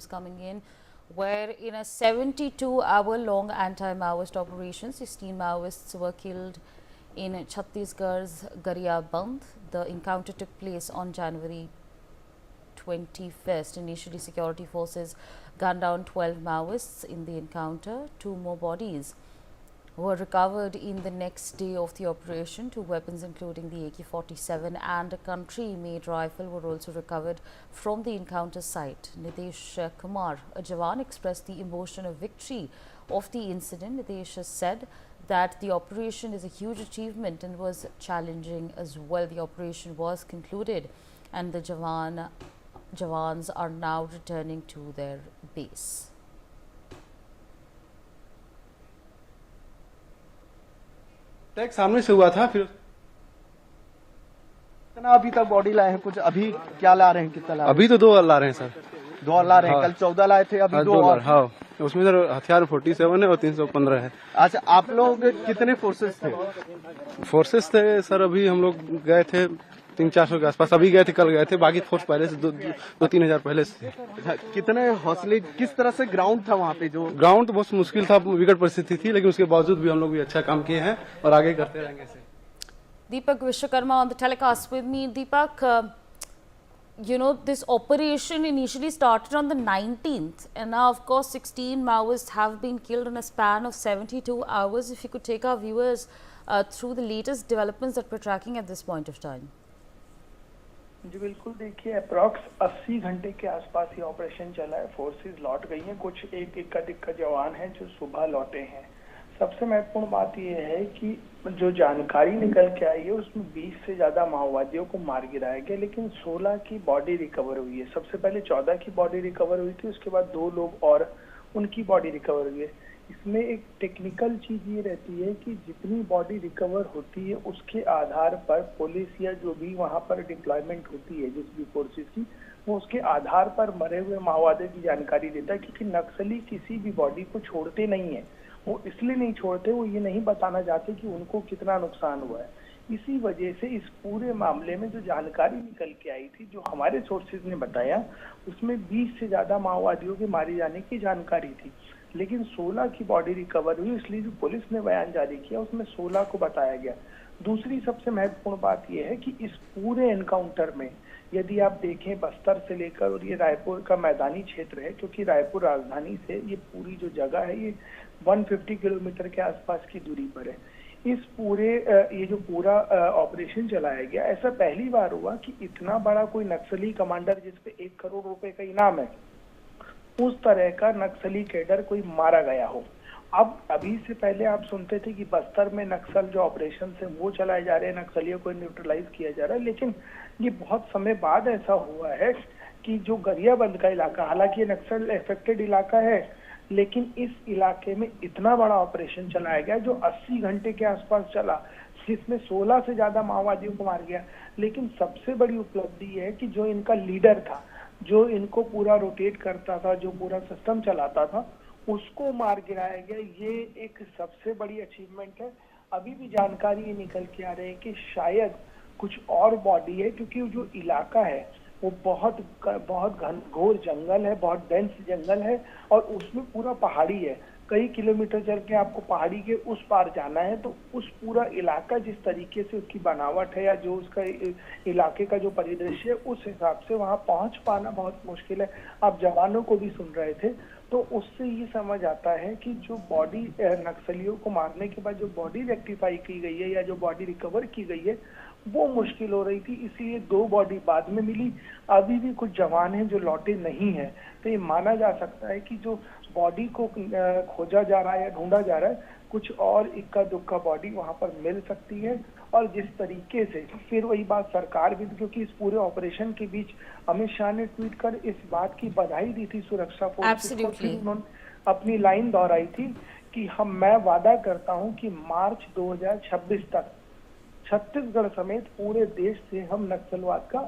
news coming in, where in a 72-hour-long anti-Maoist operation, 16 Maoists were killed in Chhattisgarh's Gariyaband. The encounter took place on January 21st. Initially, security forces gunned down 12 Maoists in the encounter. 2 more bodies were recovered in the next day of the operation. 2 weapons, including the AK-47 and a country-made rifle, were also recovered from the encounter site. Nitesh Kumar, a Jawan, expressed the emotion of victory of the incident. Nitesh has said that the operation is a huge achievement and was challenging as well. The operation was concluded and the Jawans are now returning to their base. Tag सामने से हुआ था, फिर कितना अभी तक body लाए हैं? कुछ अभी क्या ला रहे हैं? कितना ला रहे हैं? अभी तो 2 ला रहे हैं सर। 2 ला रहे हैं। कल 14 लाए थे, अभी 2 और। हाँ, उसमें सर हथियार 47 है और 315 है। अच्छा, आप लोग कितने फोर्सेस थे? फोर्सेस थे सर, अभी हम लोग गए थे 300-400 के आसपास। अभी गए थे, कल गए थे। बाकी फोर्स पहले से 2-3 हजार पहले से। अच्छा, कितने हौसले, किस तरह से ग्राउंड था वहाँ पे? जो ग्राउंड तो बहुत मुश्किल था, विकट परिस्थिति थी, लेकिन उसके बावजूद भी हम लोग भी अच्छा काम किए हैं और आगे करते रहेंगे ऐसे। Deepak Vishwakarma on the telecast with me. Deepak, you know, this operation initially started on the 19th and now of course 16 Maoists have been killed in a span of 72 hours. If you could take our viewers through the latest developments that we're tracking at this point of time. जी बिल्कुल, देखिए approx 80 घंटे के आसपास ये operation चला है। Forces लौट गई हैं, कुछ एक इक्का जवान हैं जो सुबह लौटे हैं। सबसे महत्वपूर्ण बात ये है कि जो जानकारी निकल के आई है उसमें 20 से ज्यादा माओवादियों को मार गिराया गया, लेकिन 16 की बॉडी रिकवर हुई है। सबसे पहले 14 की बॉडी रिकवर हुई थी, उसके बाद 2 लोग और उनकी बॉडी रिकवर हुई है। इसमें एक टेक्निकल चीज ये रहती है कि जितनी बॉडी रिकवर होती है उसके आधार पर पुलिस या जो भी वहां पर डिप्लॉयमेंट होती है जिस भी फोर्सेस की, वो उसके आधार पर मरे हुए माओवादियों की जानकारी देता है। क्योंकि नक्सली किसी भी बॉडी को छोड़ते नहीं है, वो इसलिए नहीं छोड़ते, वो ये नहीं बताना चाहते कि उनको कितना नुकसान हुआ है। इसी वजह से इस पूरे मामले में जो जानकारी निकल के आई थी, जो हमारे सोर्सेज ने बताया, उसमें 20 से ज्यादा माओवादियों के मारे जाने की जानकारी थी, लेकिन 16 की बॉडी रिकवर हुई। इसलिए जो पुलिस ने बयान जारी किया उसमें 16 को बताया गया। दूसरी सबसे महत्वपूर्ण बात यह है कि इस पूरे एनकाउंटर में यदि आप देखें, बस्तर से लेकर, और ये रायपुर का मैदानी क्षेत्र है, क्योंकि रायपुर राजधानी से ये पूरी जो जगह है ये 150 किलोमीटर के आसपास की दूरी पर है। इस पूरे ये जो पूरा ऑपरेशन चलाया गया, ऐसा पहली बार हुआ कि इतना बड़ा कोई नक्सली कमांडर जिसपे 1 करोड़ रुपए का इनाम है, उस तरह का नक्सली कैडर कोई मारा गया हो। अब अभी से पहले आप सुनते थे कि बस्तर में नक्सल जो ऑपरेशन है वो चलाए जा रहे हैं, नक्सलियों को न्यूट्रलाइज किया जा रहा है, लेकिन ये बहुत समय बाद ऐसा हुआ है कि जो गरियाबंद का इलाका, हालांकि ये नक्सल एफेक्टेड इलाका है, लेकिन इस इलाके में इतना बड़ा ऑपरेशन चलाया गया जो 80 घंटे के आसपास चला, जिसमें 16 से ज्यादा माओवादियों को मार गया। लेकिन सबसे बड़ी उपलब्धि है कि जो इनका लीडर था, जो इनको पूरा रोटेट करता था, जो पूरा सिस्टम चलाता था, उसको मार गिराया गया। ये एक सबसे बड़ी अचीवमेंट है। अभी भी जानकारी ये निकल के आ रही है कि शायद कुछ और बॉडी है, क्योंकि जो इलाका है वो बहुत घनघोर जंगल है, बहुत डेंस जंगल है, और उसमें पूरा पहाड़ी है। कई किलोमीटर चल के आपको पहाड़ी के उस पार जाना है, तो उस पूरा इलाका जिस तरीके से उसकी बनावट है या जो उसका इलाके का जो परिदृश्य है, उस हिसाब से वहां पहुंच पाना बहुत मुश्किल है। आप जवानों को भी सुन रहे थे, तो उससे ये समझ आता है कि जो बॉडी नक्सलियों को मारने के बाद जो बॉडी रेक्टिफाई की गई है या जो बॉडी रिकवर की गई है, वो मुश्किल हो रही थी, इसलिए 2 बॉडी बाद में मिली। अभी भी कुछ जवान हैं जो लौटे नहीं है, तो ये माना जा सकता है कि जो बॉडी को खोजा जा रहा है या ढूंढा जा रहा है, कुछ और इक्का दुक्का बॉडी वहां पर मिल सकती है। और जिस तरीके से, फिर वही बात, सरकार भी, क्योंकि इस पूरे ऑपरेशन के बीच अमित शाह ने ट्वीट कर इस बात की बधाई दी थी सुरक्षा फोर्स को, फिर उन्होंने अपनी लाइन दोहराई थी कि मैं वादा करता हूं कि मार्च 2026 तक छत्तीसगढ़ समेत पूरे देश से हम नक्सलवाद का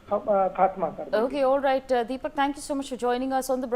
खात्मा कर देंगे। Okay, all right, Deepak, thank you so much for joining us on the